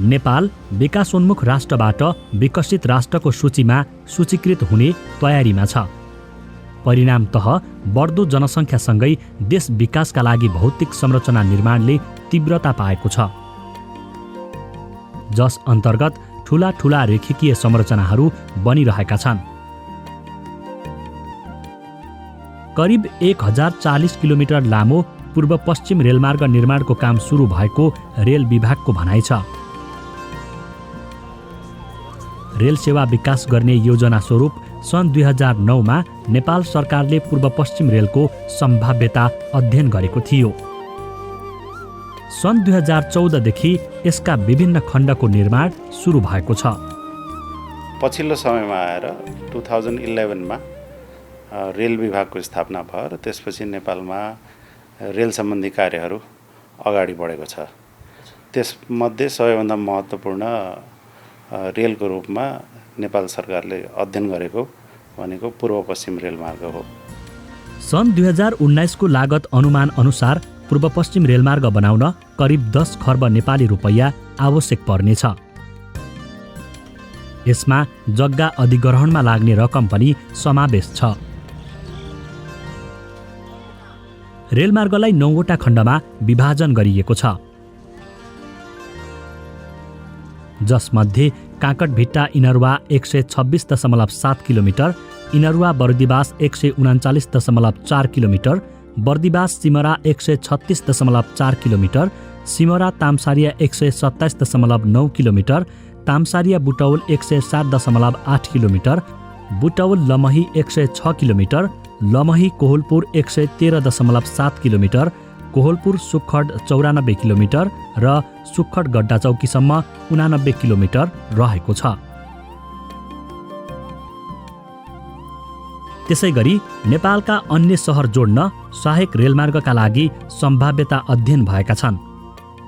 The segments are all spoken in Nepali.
नेपाल विकासोन्मुख राष्ट्रबाट विकसित राष्ट्रको सूचीमा सूचीकृत हुने तयारीमा छ। परिणामतः बढ्दो जनसङ्ख्यासँगै देश विकासका लागि भौतिक संरचना निर्माणले तीव्रता पाएको छ, जस अन्तर्गत ठूला ठूला रेखीय संरचनाहरू बनिरहेका छन्। करिब 1040 किलोमिटर लामो पूर्व पश्चिम रेलमार्ग निर्माणको काम सुरु भएको रेल विभागको भनाइ छ। रेल सेवा विकास गर्ने योजना स्वरूप सन् 2009 मा नेपाल सरकारले पूर्व पश्चिम रेलको सम्भाव्यता अध्ययन गरेको थियो। सन् 2014 देखि यसका विभिन्न खण्डको निर्माण सुरु भएको छ। पछिल्लो समयमा आएर 2011 मा रेल विभागको स्थापना भयो र त्यसपछि नेपालमा रेल सम्बन्धी कार्यहरू अगाडि बढेको छ। त्यसमध्ये सबैभन्दा महत्त्वपूर्ण रेलको रूपमा नेपाल सरकारले अध्ययन गरेको भनेको पूर्व पश्चिम रेलमार्ग हो। सन् 2019 को लागत अनुमान अनुसार पूर्व पश्चिम रेलमार्ग बनाउन करिब 10 खर्ब नेपाली रुपैयाँ आवश्यक पर्नेछ। यसमा जग्गा अधिग्रहणमा लाग्ने रकम पनि समावेश छ। रेलमार्गलाई 9 वटा खण्डमा विभाजन गरिएको छ, जसमध्ये Kakarbhitta Inaruwa 126.7 kilometre, Inaruwa Bardibas 139.4 kilometre, Bardibas Simara 136.4 kilometre, Simara Tamsariya 127.9 kilometre, Tamsariya Butwal 107.8 kilometre, Butwal Lamahi 106 kilometre, Lamahi Kohalpur 113.7 kilometre, Kohalpur Sukhad 94 kilometre र सुखड गड्डा चौकीसम्म 89 किलोमिटर रहेको छ। त्यसैगरी नेपालका अन्य सहर जोड्न सहायक रेलमार्गका लागि सम्भाव्यता अध्ययन भएका छन्।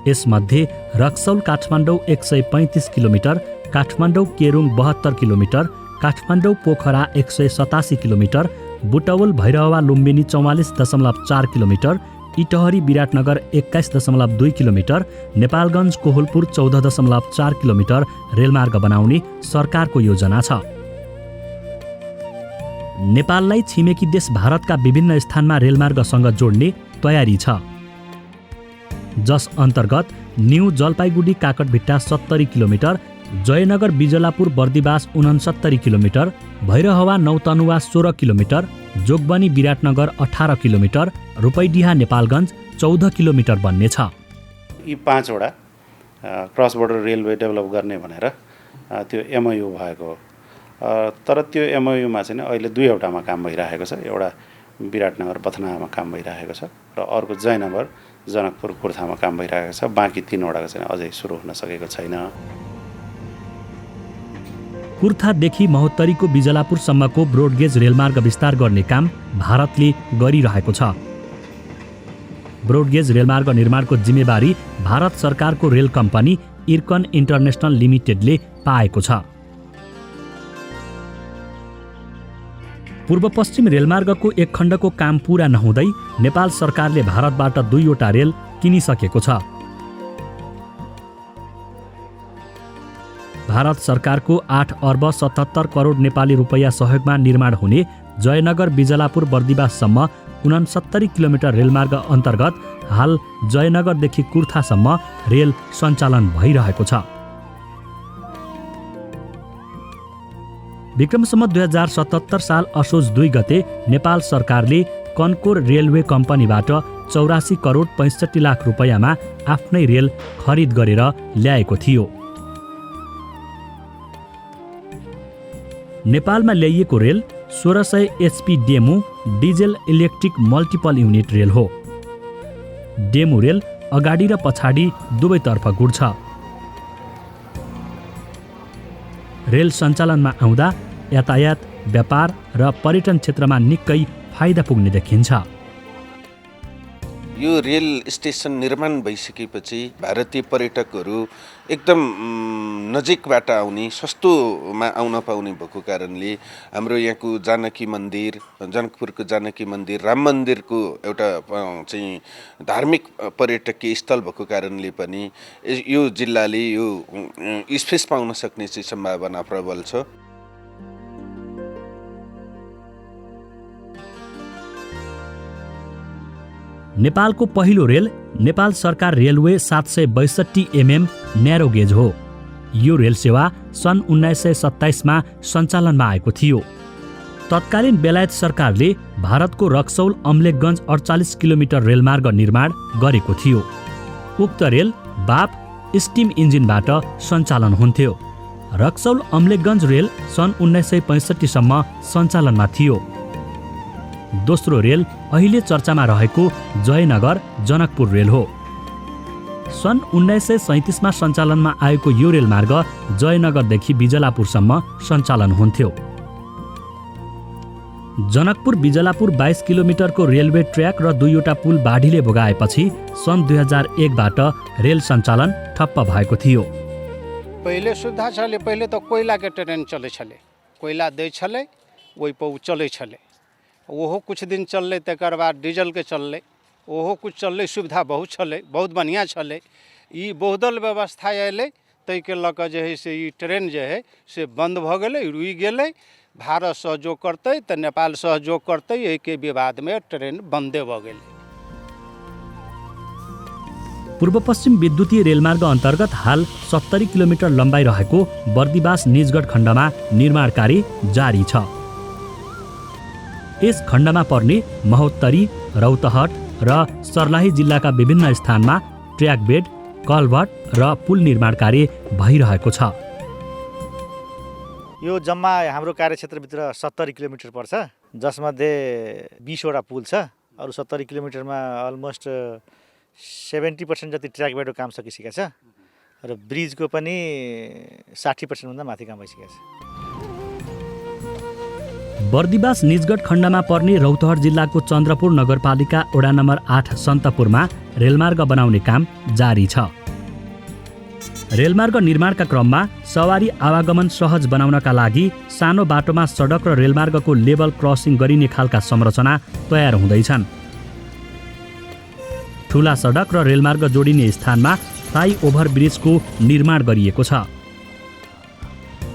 यसमध्ये Raxaul Kathmandu 135 kilometre, Kathmandu Kerung 72 kilometre, Kathmandu Pokhara 187 kilometre, Butwal Bhairahawa Lumbini 44.4 kilometre, Itahari Biratnagar 21.2 kilometre, Nepalgunj Kohalpur 14.4 kilometre रेलमार्ग बनाउने सरकारको योजना छ। नेपाललाई छिमेकी देश भारतका विभिन्न स्थानमा रेलमार्गसँग जोड्ने तयारी छ, जस अन्तर्गत new Jalpaiguri Kakarbhitta 70 kilometre, Jaynagar Bijalpura Bardibas 69 kilometre, Bhairahawa Nautanwa 16 kilometre, Jogbani Biratnagar 18 kilometre, Rupaidiha Nepalgunj 14 kilometre बन्नेछ। यी 5 वटा क्रस बोर्डर रेलवे डेभलप गर्ने भनेर त्यो एमओयू भएको हो। तर त्यो एमओयूमा चाहिँ अहिले 2 वटामा काम भइरहेको छ। एउटा विराटनगर बथनामा काम भइरहेको छ र अर्को जयनगर जनकपुर कुर्थामा काम भइरहेको छ। बाँकी 3 वटाको चाहिँ अझै सुरु हुन सकेको छैन। कुर्थादेखि महोत्तरीको बिजलापुरसम्मको ब्रोडगेज रेलमार्ग विस्तार गर्ने काम भारतले गरिरहेको छ। ब्रोडगेज रेलमार्ग निर्माणको जिम्मेवारी भारत सरकारको रेल कम्पनी इर्कन इन्टरनेसनल लिमिटेडले पाएको छ। पूर्व पश्चिम रेलमार्गको एक खण्डको काम पूरा नहुँदै नेपाल सरकारले भारतबाट 2 वटा रेल किनिसकेको छ। भारत सरकारको 8 अर्ब 77 करोड नेपाली रुपैयाँ सहयोगमा निर्माण हुने जयनगर बिजलापुर बर्दिवाससम्म 69 किलोमिटर रेलमार्ग अन्तर्गत हाल जयनगरदेखि कुर्थासम्म रेल सञ्चालन भइरहेको छ। विक्रमसम्म 2077 साल असोज 2 गते नेपाल सरकारले कन्कोर रेलवे कम्पनीबाट 84 करोड 65 लाख रुपैयाँमा आफ्नै रेल खरिद गरेर ल्याएको थियो। नेपालमा ल्याइएको rail 1600 HP DEMU diesel electric multiple unit rail हो। डेमु रेल अगाडि र पछाडि दुवैतर्फ गुड्छ। रेल सञ्चालनमा आउँदा यातायात, व्यापार र पर्यटन क्षेत्रमा निकै फाइदा पुग्ने देखिन्छ। यो रेल स्टेसन निर्माण भइसकेपछि भारतीय पर्यटकहरू एकदम नजिकबाट आउने सस्तोमा आउन पाउने भएको कारणले हाम्रो यहाँको जानकी मन्दिर, जनकपुरको जानकी मन्दिर, राम मन्दिरको एउटा चाहिँ धार्मिक पर्यटकीय स्थल भएको कारणले पनि यो जिल्लाले यो स्पेस पाउन सक्ने चाहिँ सम्भावना प्रबल छ। नेपालको पहिलो रेल नेपाल सरकार रेलवे 762 mm न्यारो गेज हो। यो रेल सेवा सन् 1927मा सञ्चालनमा आएको थियो। तत्कालीन बेलायत सरकारले भारतको रक्सौल अम्लेखगञ्ज 48 किलोमिटर रेलमार्ग निर्माण गरेको थियो। उक्त रेल बाफ स्टिम इन्जिनबाट सञ्चालन हुन्थ्यो। रक्सौल अम्लेखगञ्ज रेल सन् 1965 सम्म सञ्चालनमा थियो। दोस्रो रेल अहिले चर्चामा रहेको जयनगर जनकपुर रेल हो। सन् 1937मा सञ्चालनमा आएको यो रेलमार्ग जयनगरदेखि बिजलापुरसम्म सञ्चालन हुन्थ्यो। जनकपुर बिजलापुर 22 किलोमिटरको रेलवे ट्र्याक र 2वटा पुल बाढीले बगाएपछि सन् 2001बाट रेल सञ्चालन ठप्प भएको थियो। पहिले सुविधा छले, पहिले त कोइलाके ट्रेन चलै छले, कोइला दै छले, ओहि पर चलै छले। ओहो कुछ दिन चललै, तकर बाद डीजल के चललै, ओहो कुछ चललै, सुविधा बहुत छलै, बहुत बढ़िया छलै। ई बहुदल व्यवस्था अयलै, तै के लऽ कऽ जे है से ई ट्रेन जे है से बंद भऽ गेलै, रुकि गेलै। भारत सहयोग करतै तऽ नेपाल सहयोग करतै, एहिके विवादमे ट्रेन बन्दे भऽ गेलै। पूर्व पश्चिम विद्युतीय रेलमार्ग अन्तर्गत हाल 70 किलोमिटर लम्बाइ रहेको बर्दिवास निजगढ खण्डमा निर्माण कार्य जारी छ। यस खण्डमा पर्ने महोत्तरी, रौतहट र सर्लाही जिल्लाका विभिन्न स्थानमा ट्र्याक बेड, कलभट र पुल निर्माण कार्य भइरहेको छ। यो जम्मा हाम्रो कार्यक्षेत्रभित्र 70 किलोमिटर पर्छ, जसमध्ये 20वटा पुल छ। अरू 70 किलोमिटरमा अलमोस्ट 70% जति ट्र्याक बेडको काम सकिसकेको छ र ब्रिजको पनि 60% भन्दा माथि काम भइसकेको छ। बर्दिवास निजगढ खण्डमा पर्ने रौतहट जिल्लाको चन्द्रपुर नगरपालिका वडा नम्बर 8 सन्तपुरमा रेलमार्ग बनाउने काम जारी छ। रेलमार्ग निर्माणका क्रममा सवारी आवागमन सहज बनाउनका लागि सानो बाटोमा सडक र रेलमार्गको लेभल क्रसिङ गरिने खालका संरचना तयार हुँदैछन्। ठूला सडक र रेलमार्ग जोडिने स्थानमा फ्लाइ ओभर ब्रिजको निर्माण गरिएको छ।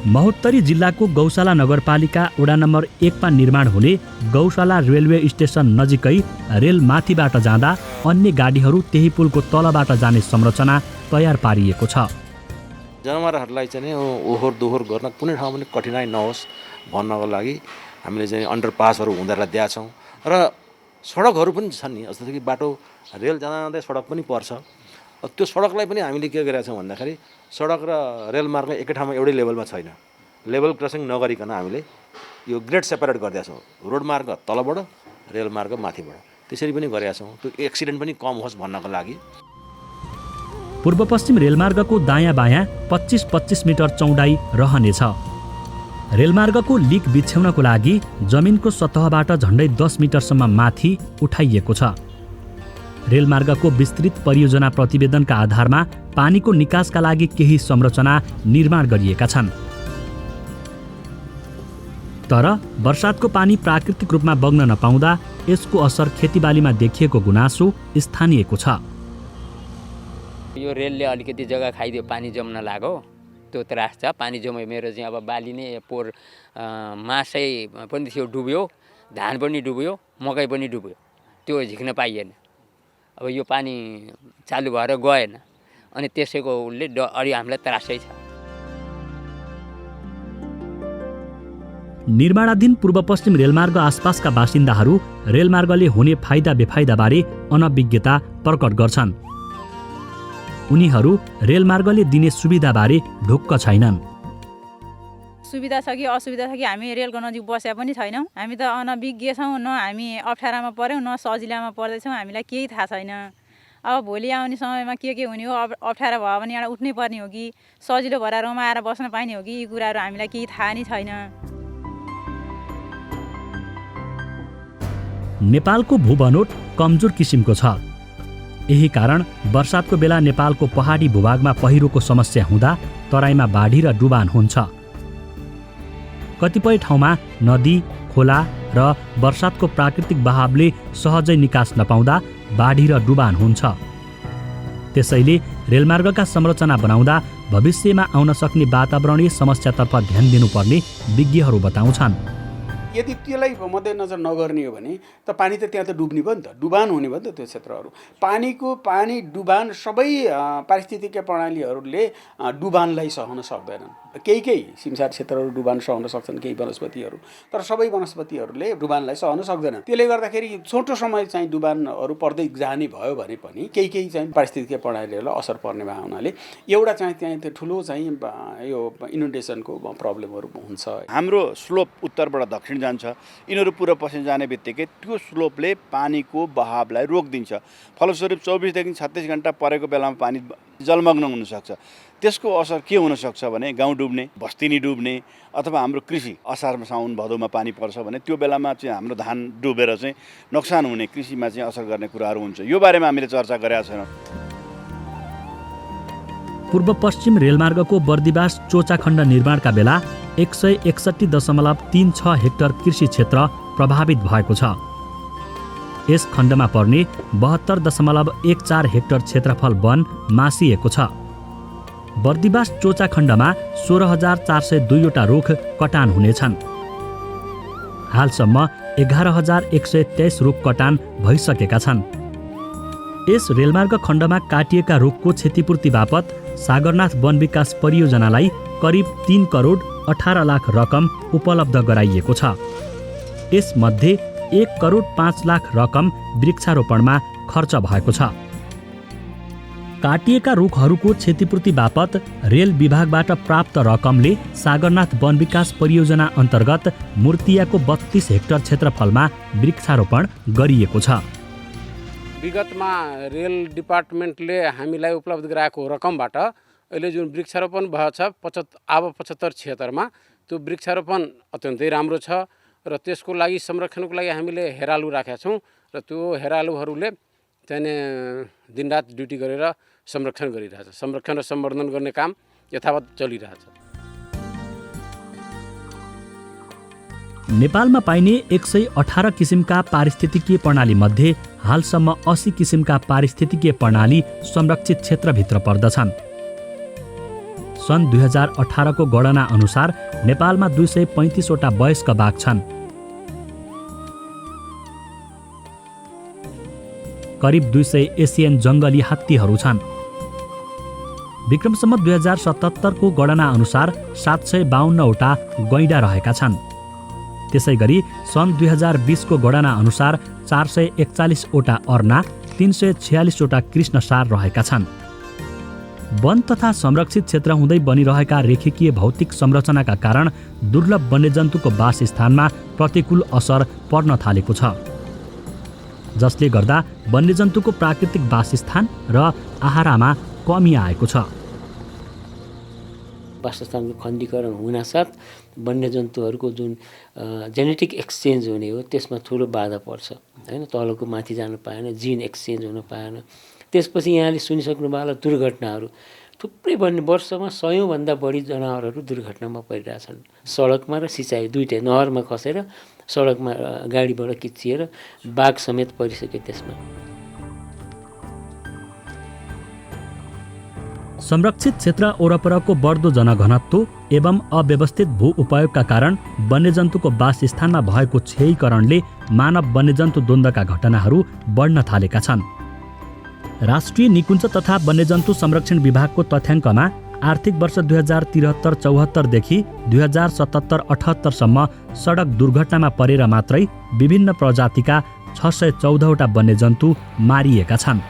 महोत्तरी जिल्लाको गौशाला नगरपालिका वडा नम्बर 1मा निर्माण हुने गौशाला रेलवे स्टेसन नजिकै रेल माथिबाट जाँदा अन्य गाडीहरू त्यही पुलको तलबाट जाने संरचना तयार पारिएको छ। जनावरहरूलाई चाहिँ ओहोर दोहोर गर्न कुनै ठाउँमा पनि कठिनाइ नहोस् भन्नको लागि हामीले चाहिँ अन्डरपासहरू हुँदालाई दिएका छौँ र सडकहरू पनि छन् नि। जस्तो कि बाटो रेल जाँदा सडक पनि पर्छ, त्यो सडकलाई पनि हामीले के गरेका छौँ भन्दाखेरि सडक र रेलमार्ग एकै ठाउँमा एउटै लेभलमा छैन, लेभल क्रसिङ नगरिकन हामीले यो ग्रेड सेपरेट गरिदिएका छौँ। रोड मार्ग तलबाट, रेलमार्ग माथिबाट, त्यसरी पनि गरेका छौँ। त्यो एक्सिडेन्ट पनि कम होस् भन्नको लागि। पूर्व पश्चिम रेलमार्गको दायाँ बायाँ 25-25 मिटर चौडाइ रहनेछ। रेलमार्गको लिक बिछ्याउनको लागि जमिनको सतहबाट झन्डै 10 मिटरसम्म माथि उठाइएको छ। रेलमार्गको विस्तृत परियोजना प्रतिवेदनका आधारमा पानीको निकासका लागि केही संरचना निर्माण गरिएका छन्। तर वर्षातको पानी प्राकृतिक रूपमा बग्न नपाउँदा यसको असर खेतीबालीमा देखिएको गुनासो स्थानीयको छ। यो रेलले अलिकति जग्गा खाइदियो, पानी जम्न लाग्यो, त्यो त्रास छ। पानी जम्यो, मेरो चाहिँ अब बाली नै पोहोर मासै पनि थियो डुब्यो, धान पनि डुब्यो, मकै पनि डुब्यो, त्यो झिक्न पाइएन। अब यो पानी चालु भएर गएन, अनि त्यसैको उसले अलि हामीलाई त्रासै छ। निर्माणाधीन पूर्व पश्चिम रेलमार्ग आसपासका बासिन्दाहरू रेलमार्गले हुने फाइदा बेफाइदाबारे अनभिज्ञता प्रकट गर्छन्। उनीहरू रेलमार्गले दिने सुविधाबारे ढुक्क छैनन्। सुविधा छ कि असुविधा छ कि हामी रेलको नजिक बसेका पनि छैनौँ। हामी त अनभिज्ञ छौँ, न हामी अप्ठ्यारामा पऱ्यौँ न सजिलामा पर्दैछौँ, हामीलाई केही थाहा छैन। अब भोलि आउने समयमा के हुने हो, अप्ठ्यारो भयो भने यहाँ उठ्नै पर्ने हो कि सजिलो भएर रमाएर बस्न पाइने हो कि, यी कुराहरू हामीलाई केही थाहा नै छैन। नेपालको भूबनोट कमजोर किसिमको छ। यही कारण वर्षातको बेला नेपालको पहाडी भूभागमा पहिरोको समस्या हुँदा तराईमा बाढी र डुबान हुन्छ। कतिपय ठाउँमा नदी, खोला र वर्षातको प्राकृतिक बहावले सहजै निकास नपाउँदा बाढी र डुबान हुन्छ। त्यसैले रेलमार्गका संरचना बनाउँदा भविष्यमा आउन सक्ने वातावरणीय समस्यातर्फ ध्यान दिनुपर्ने विज्ञहरू बताउँछन्। यदि त्यसलाई मध्यनजर नगर्ने हो भने त पानी त त्यहाँ त डुब्ने भयो नि त, डुबान हुने भयो नि त त्यो क्षेत्रहरू। पानी डुबान सबै पारिस्थितिकीय प्रणालीहरूले डुबानलाई सहन सक्दैनन्। केही सिमसार क्षेत्रहरू डुबान सहन सक्छन्, केही वनस्पतिहरू, तर सबै वनस्पतिहरूले डुबानलाई सहन सक्दैनन्। त्यसले गर्दाखेरि छोटो समय चाहिँ डुबानहरू पर्दै जाने भयो भने पनि केही चाहिँ पारिस्थितिकीय प्रणालीहरूलाई असर पर्ने भए हुनाले एउटा चाहिँ त्यहाँ ठुलो चाहिँ यो इन्युन्डेसनको प्रब्लमहरू हुन्छ। हाम्रो स्लोप उत्तरबाट दक्षिण जान्छ, यिनीहरू पूर्व पश्चिम जाने बित्तिकै त्यो स्लोपले पानीको बहावलाई रोकिदिन्छ। फलस्वरूप 24 देखि 36 घण्टा परेको बेलामा पानी जलमग्न हुनसक्छ। त्यसको असर के हुनसक्छ भने गाउँ डुब्ने, बस्ती डुब्ने, अथवा हाम्रो कृषि असार साउन भदौमा पानी पर्छ भने त्यो बेलामा चाहिँ हाम्रो धान डुबेर चाहिँ नोक्सान हुने, कृषिमा चाहिँ असर गर्ने कुराहरू हुन्छ। यो बारेमा हामीले चर्चा गरेका छैनौँ। पूर्व पश्चिम रेलमार्गको बर्दिवास चोचाखण्ड निर्माणका बेला 161.36 हेक्टर कृषि क्षेत्र प्रभावित भएको छ। यस खण्डमा पर्ने 72.14 हेक्टर क्षेत्रफल वन मासिएको छ। बर्दिवास चोचाखण्डमा 16,402 वटा रुख कटान हुनेछन्। हालसम्म 11,123 रुख कटान भइसकेका छन्। यस रेलमार्ग खण्डमा काटिएका रुखको क्षतिपूर्ति बापत सागरनाथ वन विकास परियोजनालाई करिब 3 करोड 18 लाख रकम उपलब्ध गराइएको छ। यसमध्ये 1 करोड 5 लाख रकम वृक्षारोपणमा खर्च भएको छ। काटिएका रुखहरूको क्षतिपूर्ति बापत रेल विभागबाट प्राप्त रकमले सागरनाथ वन विकास परियोजना अन्तर्गत मूर्तियाको 32 हेक्टर क्षेत्रफलमा वृक्षारोपण गरिएको छ। विगतमा रेल डिपार्टमेन्टले हामीलाई उपलब्ध गराएको रकमबाट अहिले जुन वृक्षारोपण भएको छ 75-76मा त्यो वृक्षारोपण अत्यन्तै राम्रो छ र त्यसको लागि संरक्षणको लागि हामीले हेरालु राखेका छौँ र त्यो हेरालुहरूले चाहिँ दिनरात ड्युटी गरेर संरक्षण गरिरहेछ। संरक्षण र सम्वर्धन गर्ने काम यथावत चलिरहेछ। नेपालमा पाइने 118 किसिमका पारिस्थितिकीय प्रणाली मध्ये हालसम्म 80 किसिमका पारिस्थितिकीय प्रणाली संरक्षित क्षेत्रभित्र पर्दछन्। सन् 2018 को गणना अनुसार नेपालमा 235 वटा वयस्क बाघ छन्। करिब 200 एसियन जङ्गली हात्तीहरू छन्। विक्रमसम्म 2077 को गणना अनुसार 752 वटा गैंडा रहेका छन्। त्यसैगरी सन् 2020 को गणना अनुसार 441 वटा अर्ना, 346 वटा कृष्णसार रहेका छन्। वन तथा संरक्षित क्षेत्र हुँदै बनिरहेका रेखीय भौतिक संरचनाका कारण दुर्लभ वन्यजन्तुको वासस्थानमा प्रतिकूल असर पर्न थालेको छ, जसले गर्दा वन्यजन्तुको प्राकृतिक वासस्थान र आहारामा कमी आएको छ। वासस्थानको खण्डीकरण हुनासाथ वन्यजन्तुहरूको जुन जेनेटिक एक्सचेन्ज हुने हो त्यसमा ठुलो बाधा पर्छ हैन। तलको माथि जान पाएन, जिन एक्सचेन्ज हुन पाएन। त्यसपछि यहाँले सुनिसक्नु होला दुर्घटनाहरू थुप्रै वर्षमा 100 भन्दा बढी जनावरहरू दुर्घटनामा परिरहेछन्। सडकमा र सिँचाइ दुईटै, नहरमा खसेर सडकमा गाडीबाट किच्चिएर बाघ समेत परिसके त्यसमा। संरक्षित क्षेत्र वरपरको बढ्दो जनघनत्व एवं अव्यवस्थित भू उपयोगका कारण वन्यजन्तुको वासस्थानमा भएको क्षयीकरणले मानव वन्यजन्तु द्वन्द्वका घटनाहरू बढ्न थालेका छन्। राष्ट्रिय निकुञ्ज तथा वन्यजन्तु संरक्षण विभागको तथ्याङ्कमा आर्थिक वर्ष 2073-74 देखि 2077-78 सम्म सडक दुर्घटनामा परेर मात्रै विभिन्न प्रजातिका 614 वटा वन्यजन्तु मारिएका छन्।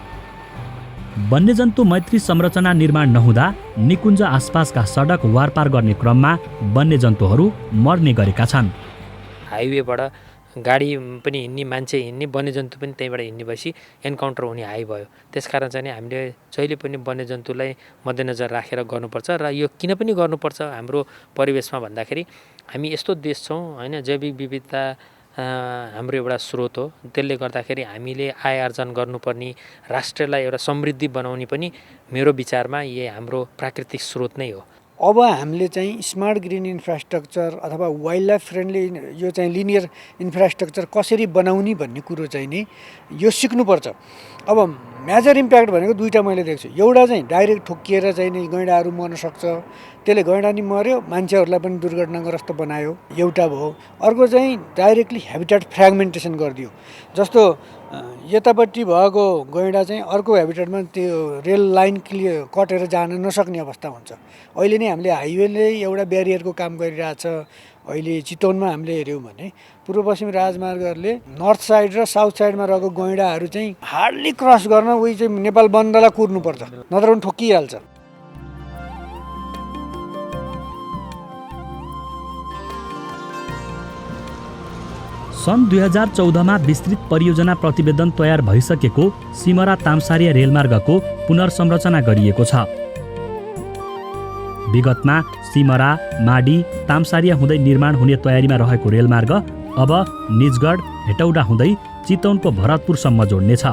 वन्यजन्तु मैत्री संरचना निर्माण नहुँदा निकुञ्ज आसपासका सडक वारपार गर्ने क्रममा वन्यजन्तुहरू मर्ने गरेका छन्। हाइवेबाट गाडी पनि हिँड्ने, मान्छे हिँड्ने, वन्यजन्तु पनि त्यहीँबाट हिँड्ने भएपछि एन्काउन्टर हुने हाई भयो। त्यसकारण चाहिँ हामीले जहिले पनि वन्यजन्तुलाई मध्यनजर राखेर गर्नुपर्छ। र यो किन पनि गर्नुपर्छ हाम्रो परिवेशमा भन्दाखेरि हामी यस्तो देश छौँ हैन, जैविक विविधता हाम्रो एउटा स्रोत हो। त्यसले गर्दाखेरि हामीले आय आर्जन गर्नुपर्ने, राष्ट्रलाई एउटा समृद्धि बनाउने पनि मेरो विचारमा यही हाम्रो प्राकृतिक स्रोत नै हो। अब हामीले चाहिँ स्मार्ट ग्रिन इन्फ्रास्ट्रक्चर अथवा वाइल्ड लाइफ फ्रेन्डली यो चाहिँ लिनियर इन्फ्रास्ट्रक्चर कसरी बनाउने भन्ने कुरो चाहिँ नि यो सिक्नुपर्छ। अब मेजर इम्प्याक्ट भनेको दुईवटा मैले देख्छु। एउटा चाहिँ डाइरेक्ट ठोकिएर चाहिँ नि गैँडाहरू मर्न सक्छ, त्यसले गैँडा नि मर्यो, मान्छेहरूलाई पनि दुर्घटनाग्रस्त बनायो, एउटा भयो। अर्को चाहिँ डाइरेक्टली हेबिटेट फ्रेगमेन्टेसन गरिदियो। जस्तो यतापट्टि भएको गैँडा चाहिँ अर्को हेबिटेटमा त्यो रेल लाइन कटेर जान नसक्ने अवस्था हुन्छ। अहिले नै हामीले हाइवेले एउटा ब्यारियरको काम गरिरहेछ। अहिले चितवनमा हामीले हेऱ्यौँ भने पूर्व पश्चिम राजमार्गहरूले नर्थ साइड र साउथ साइडमा रहेको गैँडाहरू चाहिँ हार्डली क्रस गर्न उही चाहिँ नेपाल बन्दलाई कुर्नुपर्छ, नत्र पनि ठोकिहाल्छ। सन् 2014मा विस्तृत परियोजना प्रतिवेदन तयार भइसकेको सिमरा तामसारिया रेलमार्गको पुनर्संरचना गरिएको छ। विगतमा सिमरा, माडी, तामसारिया हुँदै निर्माण हुने तयारीमा रहेको रेलमार्ग अब निजगढ, हेटौडा हुँदै चितवनको भरतपुरसम्म जोड्नेछ।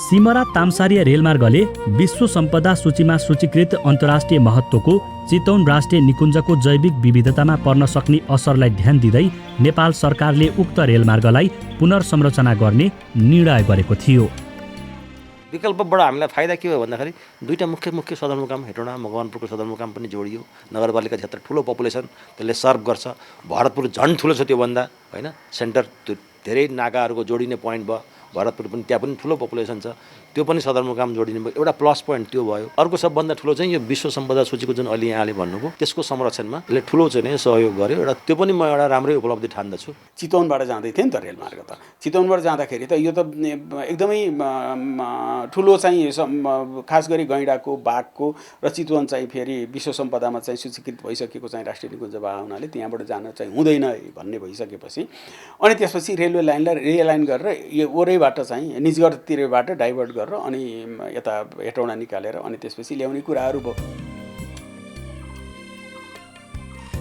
सिमरा तामसारिया रेलमार्गले विश्व सम्पदा सूचीमा सूचीकृत अन्तर्राष्ट्रिय महत्त्वको चितवन राष्ट्रिय निकुञ्जको जैविक विविधतामा पर्न सक्ने असरलाई ध्यान दिँदै नेपाल सरकारले उक्त रेलमार्गलाई पुनर्संरचना गर्ने निर्णय गरेको थियो। विकल्पबाट हामीलाई फाइदा के हो भन्दाखेरि दुईटा मुख्य सदरमुकाम हेटौडा मकवानपुरको सदरमुकाम पनि जोडियो। नगरपालिका क्षेत्र ठुलो पपुलेसन त्यसले सर्भ गर्छ। भरतपुर झन् ठुलो छ त्योभन्दा, होइन, सेन्टर धेरै नाकाहरूको जोडिने पोइन्ट भयो। भरतपुर पनि त्यहाँ पनि ठुलो पपुलेसन छ, त्यो पनि सदरमुकाम जोडिने भयो। एउटा प्लस पोइन्ट त्यो भयो। अर्को सबभन्दा ठुलो चाहिँ यो विश्व सम्पदा सूचीको जुन अहिले यहाँले भन्नुभयो त्यसको संरक्षणमा यसले ठुलो चाहिँ सहयोग गर्यो। एउटा त्यो पनि म एउटा राम्रै उपलब्धि ठान्दछु। चितवनबाट जाँदै थियो नि त रेलमार्ग त। चितवनबाट जाँदाखेरि त यो त एकदमै ठुलो चाहिँ खास गरी गैँडाको, बाघको र चितवन चाहिँ फेरि विश्व सम्पदामा चाहिँ सूचीकृत भइसकेको चाहिँ राष्ट्रिय निकुञ्ज भए हुनाले त्यहाँबाट जान चाहिँ हुँदैन भन्ने भइसकेपछि अनि त्यसपछि रेलवे लाइनलाई रिएलाइन गरेर यो ओरैबाट चाहिँ निजगढतिरबाट डाइभर्ट गरेर अनि यता हेटौडा निकालेर अनि त्यसपछि ल्याउने कुराहरू भयो।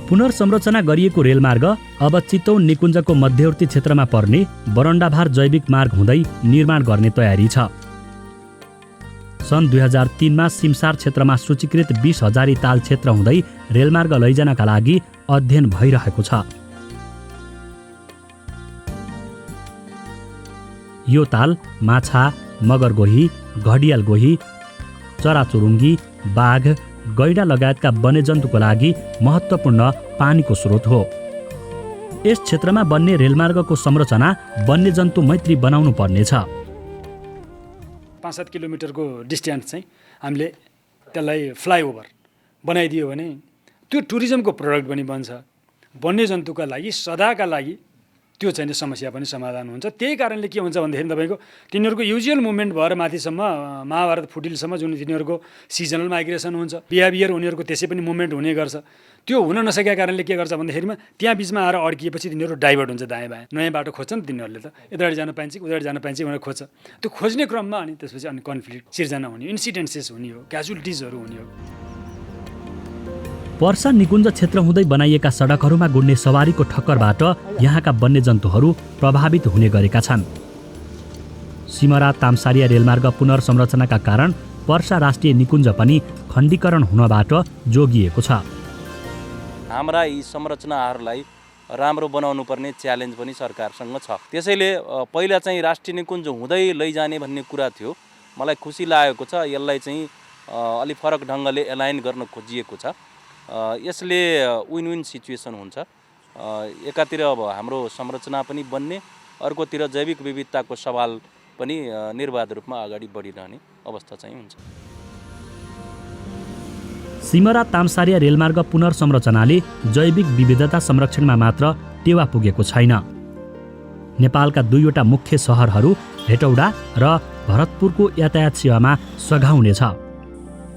पुनर्संरचना गरिएको रेलमार्ग अब चितवन निकुञ्जको मध्यवर्ती क्षेत्रमा पर्ने बरण्डाभार जैविक मार्ग हुँदै निर्माण गर्ने तयारी छ। सन् 2003मा सिमसार क्षेत्रमा सूचीकृत 20 हजारी ताल क्षेत्र हुँदै रेलमार्ग लैजानका लागि अध्ययन भइरहेको छ। यो ताल माछा, मगरगोही, घडियाल गोही, चराचुरुङ्गी, बाघ, गैँडा लगायतका वन्यजन्तुको लागि महत्त्वपूर्ण पानीको स्रोत हो। यस क्षेत्रमा बन्ने रेलमार्गको संरचना वन्यजन्तु मैत्री बनाउनु पर्नेछ। 5-7 किलोमिटरको डिस्टेन्स चाहिँ हामीले त्यसलाई फ्लाइओभर बनाइदियो भने त्यो टुरिज्मको प्रोडक्ट पनि बन्छ। वन्यजन्तुका लागि सदाका लागि त्यो चाहिँ समस्या पनि समाधान हुन्छ। त्यही कारणले के हुन्छ भन्दाखेरि तपाईँको तिनीहरूको युजुअल मुभमेन्ट भएर माथिसम्म महाभारत फुटिलसम्म जुन तिनीहरूको सिजनल माइग्रेसन हुन्छ, बिहेभियर उनीहरूको त्यसै पनि मुभमेन्ट हुने गर्छ। त्यो हुन नसकेका कारणले के गर्छ भन्दाखेरिमा त्यहाँ बिचमा आएर अड्किएपछि तिनीहरू डाइभर्ट हुन्छ दायाँ बायाँ। नयाँ बाटो खोज्छन् तिनीहरूले त, यतापट्टि जान पाइन्छ कि उतापट्टि जान पाइन्छ भनेर खोज्छ। त्यो खोज्ने क्रममा अनि त्यसपछि अनि कन्फ्लिक्ट सिर्जना हुने, इन्सिडेन्सेस हुने हो, क्याजुअलिटिजहरू हुने हो। पर्सा निकुञ्ज क्षेत्र हुँदै बनाइएका सडकहरूमा गुड्ने सवारीको ठक्करबाट यहाँका वन्यजन्तुहरू प्रभावित हुने गरेका छन्। सिमरा तामसारिया रेलमार्ग पुनर्संरचनाका कारण पर्सा राष्ट्रिय निकुञ्ज पनि खण्डीकरण हुनबाट जोगिएको छ। हाम्रा यी संरचनाहरूलाई राम्रो बनाउनु पर्ने च्यालेन्ज पनि सरकारसँग छ। त्यसैले पहिला चाहिँ राष्ट्रिय निकुञ्ज हुँदै लैजाने भन्ने कुरा थियो। मलाई खुसी लागेको छ यसलाई चाहिँ अलि फरक ढङ्गले एलाइन गर्न खोजिएको छ। यसले विन विन सिचुएसन हुन्छ। एकातिर अब हाम्रो संरचना पनि बन्ने, अर्कोतिर जैविक विविधताको सवाल पनि निर्बाध रूपमा अगाडि बढिरहने अवस्था चाहिँ हुन्छ। सिमरा तामसारिया रेलमार्ग पुनर्संरचनाले जैविक विविधता संरक्षणमा मात्र टेवा पुगेको छैन। नेपालका दुईवटा मुख्य सहरहरू हेटौडा र भरतपुरको यातायात सेवामा सघाउनेछ।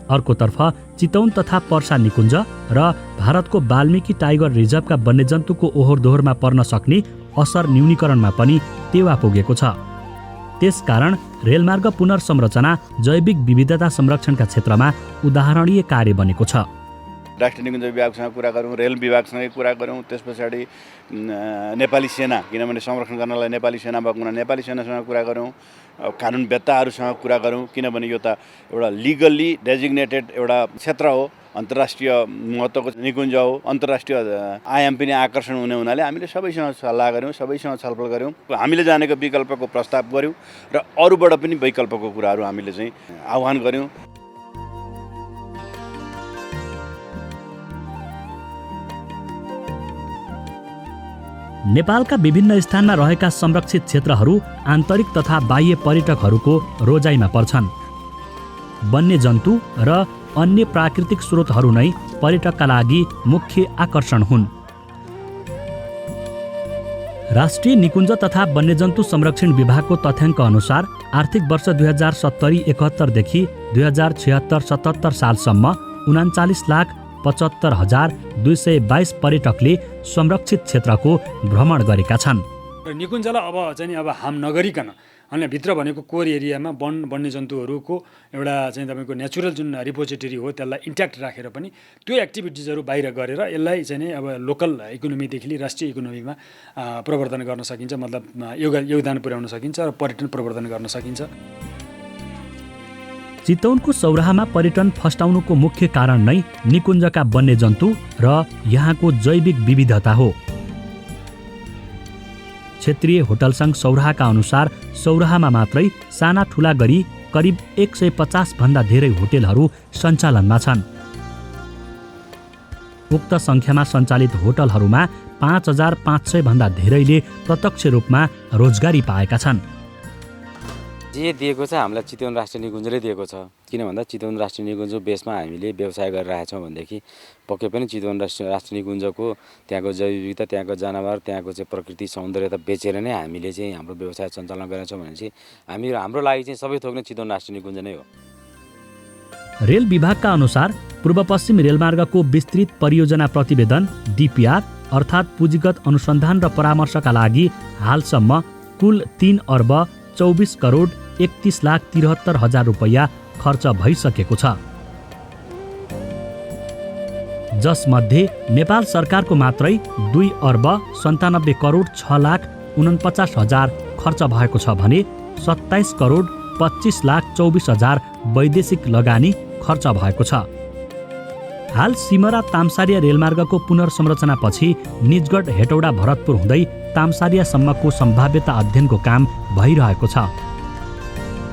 अर्कोतर्फ चितवन तथा पर्सा निकुञ्ज र भारतको वाल्मिकी टाइगर रिजर्भका वन्यजन्तुको ओहोर दोहोरमा पर्न सक्ने असर न्यूनीकरणमा पनि टेवा पुगेको छ। त्यसकारण रेलमार्ग पुनर्संरचना जैविक विविधता संरक्षणका क्षेत्रमा उदाहरणीय कार्य बनेको छ। राष्ट्रिय निकुञ्ज विभागसँग कुरा गऱ्यौँ, रेल विभागसँगै कुरा गऱ्यौँ, त्यस पछाडि नेपाली सेना, किनभने संरक्षण गर्नलाई नेपाली सेना भएको हुनाले नेपाली सेनासँग कुरा गऱ्यौँ, कानुनवेत्ताहरूसँग कुरा गऱ्यौँ, किनभने यो त एउटा लिगल्ली डेजिग्नेटेड एउटा क्षेत्र हो, अन्तर्राष्ट्रिय महत्त्वको निकुञ्ज हो, अन्तर्राष्ट्रिय आयाम पनि आकर्षण हुने हुनाले हामीले सबैसँग सल्लाह गऱ्यौँ, सबैसँग छलफल गऱ्यौँ, हामीले जानेको विकल्पको प्रस्ताव गऱ्यौँ र अरूबाट पनि वैकल्पको कुराहरू हामीले चाहिँ आह्वान गऱ्यौँ। नेपालका विभिन्न स्थानमा रहेका संरक्षित क्षेत्रहरू आन्तरिक तथा बाह्य पर्यटकहरूको रोजाइमा पर्छन्। वन्यजन्तु र अन्य प्राकृतिक स्रोतहरू नै पर्यटकका लागि मुख्य आकर्षण हुन्। राष्ट्रिय निकुञ्ज तथा वन्यजन्तु संरक्षण विभागको तथ्याङ्क अनुसार आर्थिक वर्ष 2070-71 देखि 2076-77 सालसम्म 39,75,222 पर्यटकले संरक्षित क्षेत्रको भ्रमण गरेका छन्। निकुञ्जलाई अब चाहिँ अब हाम नगरिकन अनि भित्र भनेको कोर एरियामा वन्यजन्तुहरूको एउटा चाहिँ तपाईँको नेचुरल जुन रिपोजिटरी हो त्यसलाई इन्ट्याक्ट राखेर पनि त्यो एक्टिभिटिजहरू बाहिर गरेर यसलाई चाहिँ नि अब लोकल इकोनोमीदेखि लिएर राष्ट्रिय इकोनोमीमा प्रवर्धन गर्न सकिन्छ, मतलब योगदान पुर्याउन सकिन्छ र पर्यटन प्रवर्धन गर्न सकिन्छ। चितवनको सौराहामा पर्यटन फस्टाउनुको मुख्य कारण नै निकुञ्जका वन्यजन्तु र यहाँको जैविक विविधता हो। क्षेत्रीय होटल सङ्घ सौराहाका अनुसार सौराहामा मात्रै साना ठुला गरी करिब 150 भन्दा धेरै होटलहरू सञ्चालनमा छन्। उक्त सङ्ख्यामा सञ्चालित होटलहरूमा 5,500 भन्दा धेरैले प्रत्यक्ष रूपमा रोजगारी पाएका छन्। जे दिएको छ हामीलाई चितवन राष्ट्रिय निकुञ्जले दिएको छ। किन भन्दा चितवन राष्ट्रिय निकुञ्ज बेसमा हामीले व्यवसाय गरिरहेका छौँ भनेदेखि पक्कै पनि चितवन राष्ट्रिय निकुञ्जको त्यहाँको जैविकता, त्यहाँको जनावर, त्यहाँको चाहिँ प्रकृति सौन्दर्यता बेचेर नै हामीले चाहिँ हाम्रो व्यवसाय सञ्चालन गरेका छौँ भने चाहिँ हाम्रो लागि चाहिँ सबै थोक नै चितवन राष्ट्रिय निकुञ्ज नै हो। रेल विभागका अनुसार पूर्व पश्चिम रेलमार्गको विस्तृत परियोजना प्रतिवेदन DPR अर्थात् पुँजीगत अनुसन्धान र परामर्शका लागि हालसम्म कुल 3,24,31,73,000 रुपैयाँ खर्च भइसकेको छ, जसमध्ये नेपाल सरकारको मात्रै 2,97,6,49,000 खर्च भएको छ भने 27,25,24,000 वैदेशिक लगानी खर्च भएको छ। हाल सिमरा तामसारिया रेलमार्गको पुनर्संरचनापछि निजगढ हेटौडा भरतपुर हुँदै तामसारियासम्मको सम्भाव्यता अध्ययनको काम भइरहेको छ।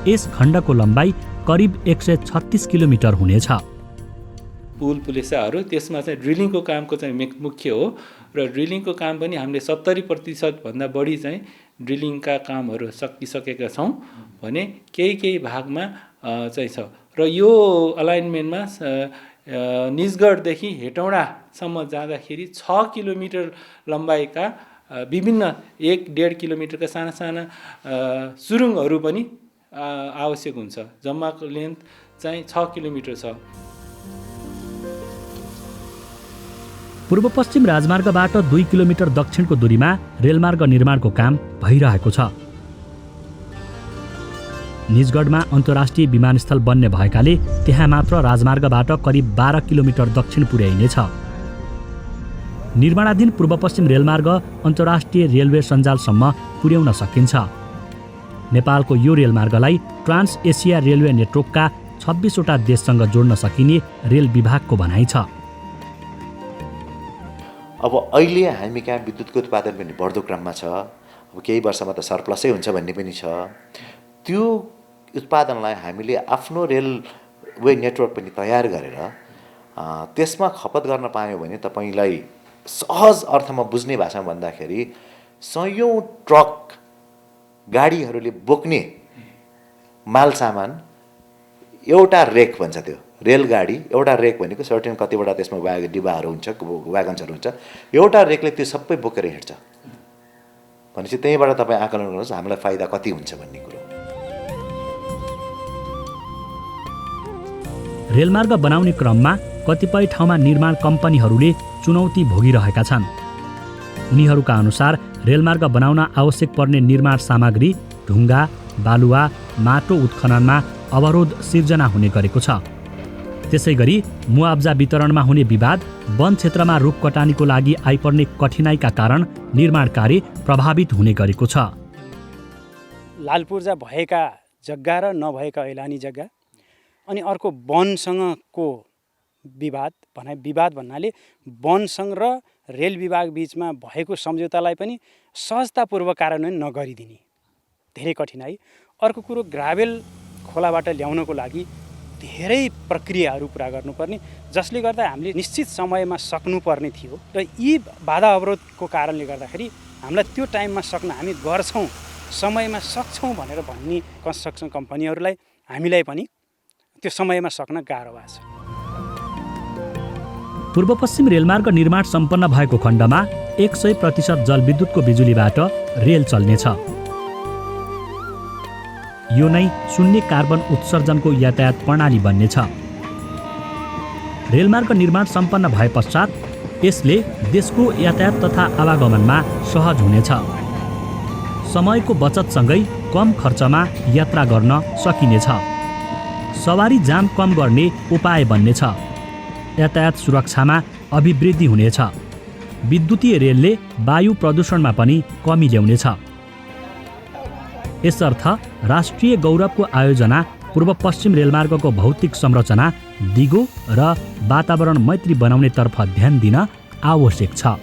यस खण्डको लम्बाइ करिब 136 किलोमिटर हुनेछ। पुल पुलेसाहरू त्यसमा चाहिँ ड्रिलिङको कामको चाहिँ मुख्य हो र ड्रिलिङको काम पनि हामीले 70% भन्दा बढी चाहिँ ड्रिलिङका कामहरू सकिसकेका छौँ भने केही भागमा चाहिँ छ र यो अलाइनमेन्टमा निजगढदेखि हेटौडासम्म जाँदाखेरि 6 किलोमिटर लम्बाइका विभिन्न 1-1.5 किलोमिटरका साना सुरुङहरू पनि आवश्यक हुन्छ। जम्माको लेन्थ चाहिँ 6 किलोमिटर छ। पूर्व पश्चिम राजमार्गबाट 2 किलोमिटर दक्षिणको दूरीमा रेलमार्ग निर्माणको काम भइरहेको छ। निजगढमा अन्तर्राष्ट्रिय विमानस्थल बन्ने भएकाले त्यहाँ मात्र राजमार्गबाट करिब 12 किलोमिटर दक्षिण पुर्याइनेछ। निर्माणाधीन पूर्व पश्चिम रेलमार्ग अन्तर्राष्ट्रिय रेलवे सञ्जालसम्म पुर्याउन सकिन्छ। नेपालको यो रेलमार्गलाई ट्रान्स एसिया रेलवे नेटवर्कका 26 वटा देशसँग जोड्न सकिने रेल विभागको भनाइ छ। अब अहिले हामी कहाँ विद्युतको उत्पादन पनि बढ्दो क्रममा छ। अब केही वर्षमा त सरप्लसै हुन्छ भन्ने पनि छ। त्यो उत्पादनलाई हामीले आफ्नो रेलवे नेटवर्क पनि तयार गरेर त्यसमा खपत गर्न पायौँ भने तपाईँलाई सहज अर्थमा बुझ्ने भाषामा भन्दाखेरि 100औं ट्रक गाडीहरूले बोक्ने माल सामान एउटा रेक भन्छ। त्यो रेलगाडी एउटा रेक भनेको सर्टेन कतिवटा त्यसमा डिब्बाहरू हुन्छ, व्यागन्सहरू हुन्छ, एउटा रेकले त्यो सबै बोकेर हिँड्छ भनेपछि त्यहीँबाट तपाईँ आकलन गर्नुहोस् हामीलाई फाइदा कति हुन्छ भन्ने कुरो। रेलमार्ग बनाउने क्रममा कतिपय ठाउँमा निर्माण कम्पनीहरूले चुनौती भोगिरहेका छन्। उनीहरूका अनुसार रेलमार्ग बनाउन आवश्यक पर्ने निर्माण सामग्री ढुङ्गा, बालुवा, माटो उत्खननमा अवरोध सिर्जना हुने गरेको छ। त्यसै गरी मुआब्जा वितरणमा हुने विवाद, वन क्षेत्रमा रुख कटानीको लागि आइपर्ने कठिनाइका कारण निर्माण कार्य प्रभावित हुने गरेको छ। लालपूर्जा भएका जग्गा र नभएका ऐलानी जग्गा, अनि अर्को वनसँगको विवाद भन्नाले वनसँग र रेल विभाग बीचमा भएको सम्झौतालाई पनि सहजतापूर्वक कार्यान्वयन नगरिदिने धेरै कठिनाइ। अर्को कुरो ग्राभेल खोलाबाट ल्याउनको लागि धेरै प्रक्रियाहरू पुरा गर्नुपर्ने, जसले गर्दा हामीले निश्चित समयमा सक्नुपर्ने थियो र यी बाधा अवरोधको कारणले गर्दाखेरि हामीलाई त्यो टाइममा सक्न हामी गर्छौँ, समयमा सक्छौँ भनेर भन्ने कन्स्ट्रक्सन कम्पनीहरूलाई हामीलाई पनि त्यो समयमा सक्न गाह्रो भएको छ। पूर्व पश्चिम रेलमार्ग निर्माण सम्पन्न भएको खण्डमा 100% जलविद्युतको बिजुलीबाट रेल चल्नेछ। यो नै शून्य कार्बन उत्सर्जनको यातायात प्रणाली बन्नेछ। रेलमार्ग निर्माण सम्पन्न भए पश्चात यसले देशको यातायात तथा आवागमनमा सहज हुनेछ। समयको बचतसँगै कम खर्चमा यात्रा गर्न सकिनेछ। सवारी जाम कम गर्ने उपाय बन्नेछ। यातायात सुरक्षामा अभिवृद्धि हुनेछ। विद्युतीय रेलले वायु प्रदूषणमा पनि कमी ल्याउनेछ। यसर्थ राष्ट्रिय गौरवको आयोजना पूर्व पश्चिम रेलमार्गको भौतिक संरचना दिगो र वातावरण मैत्री बनाउनेतर्फ ध्यान दिन आवश्यक छ।